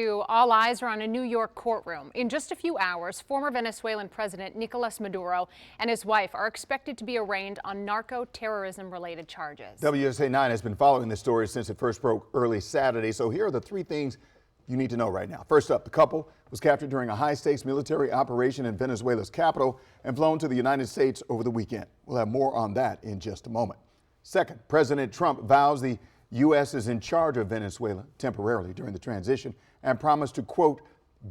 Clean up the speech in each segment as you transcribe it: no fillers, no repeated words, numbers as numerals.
All eyes are on a New York courtroom. In just a few hours, former Venezuelan President Nicolas Maduro and his wife are expected to be arraigned on narco-terrorism-related charges. WSA 9 has been following this story since it first broke early Saturday. So here are the three things you need to know right now. First up, the couple was captured during a high-stakes military operation in Venezuela's capital and flown to the United States over the weekend. We'll have more on that in just a moment. Second, President Trump vows the U.S. is in charge of Venezuela temporarily during the transition and promised to, quote,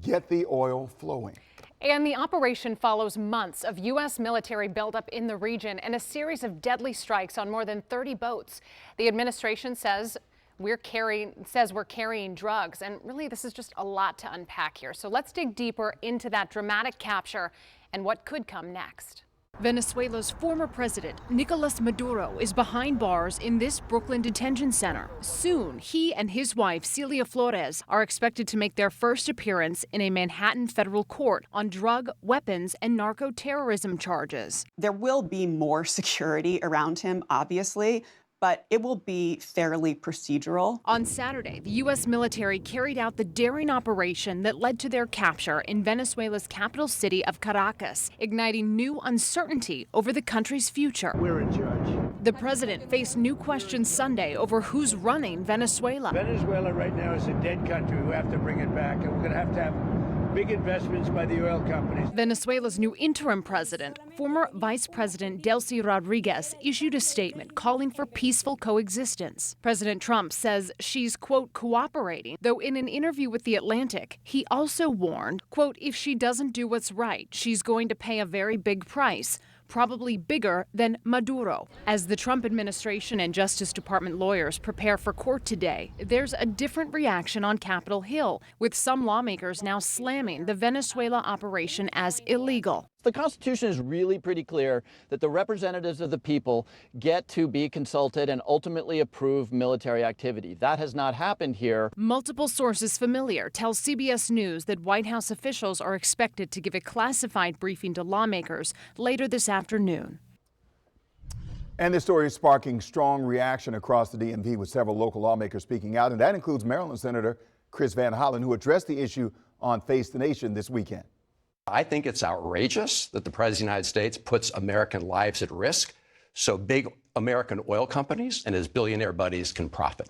get the oil flowing. And the operation follows months of U.S. military buildup in the region and a series of deadly strikes on more than 30 boats. The administration says we're carrying drugs, and really this is just a lot to unpack here. So let's dig deeper into that dramatic capture and what could come next. Venezuela's former president, Nicolas Maduro, is behind bars in this Brooklyn detention center. Soon, he and his wife, Celia Flores, are expected to make their first appearance in a Manhattan federal court on drug, weapons, and narco-terrorism charges. There will be more security around him, obviously, but it will be fairly procedural. On Saturday, the U.S. military carried out the daring operation that led to their capture in Venezuela's capital city of Caracas, igniting new uncertainty over the country's future. We're in charge. The president faced new questions Sunday over who's running Venezuela. Venezuela right now is a dead country. We have to bring it back, and we're going to have big investments by the oil companies. Venezuela's new interim president, former Vice President Delcy Rodriguez, issued a statement calling for peaceful coexistence. President Trump says she's, quote, cooperating, though in an interview with The Atlantic, he also warned, quote, if she doesn't do what's right, she's going to pay a very big price, probably bigger than Maduro. As the Trump administration and Justice Department lawyers prepare for court today, there's a different reaction on Capitol Hill, with some lawmakers now slamming the Venezuela operation as illegal. The Constitution is really pretty clear that the representatives of the people get to be consulted and ultimately approve military activity. That has not happened here. Multiple sources familiar tell CBS News that White House officials are expected to give a classified briefing to lawmakers later this afternoon. And this story is sparking strong reaction across the DMV, with several local lawmakers speaking out, and that includes Maryland Senator Chris Van Hollen, who addressed the issue on Face the Nation this weekend. I think it's outrageous that the President of the United States puts American lives at risk so big American oil companies and his billionaire buddies can profit.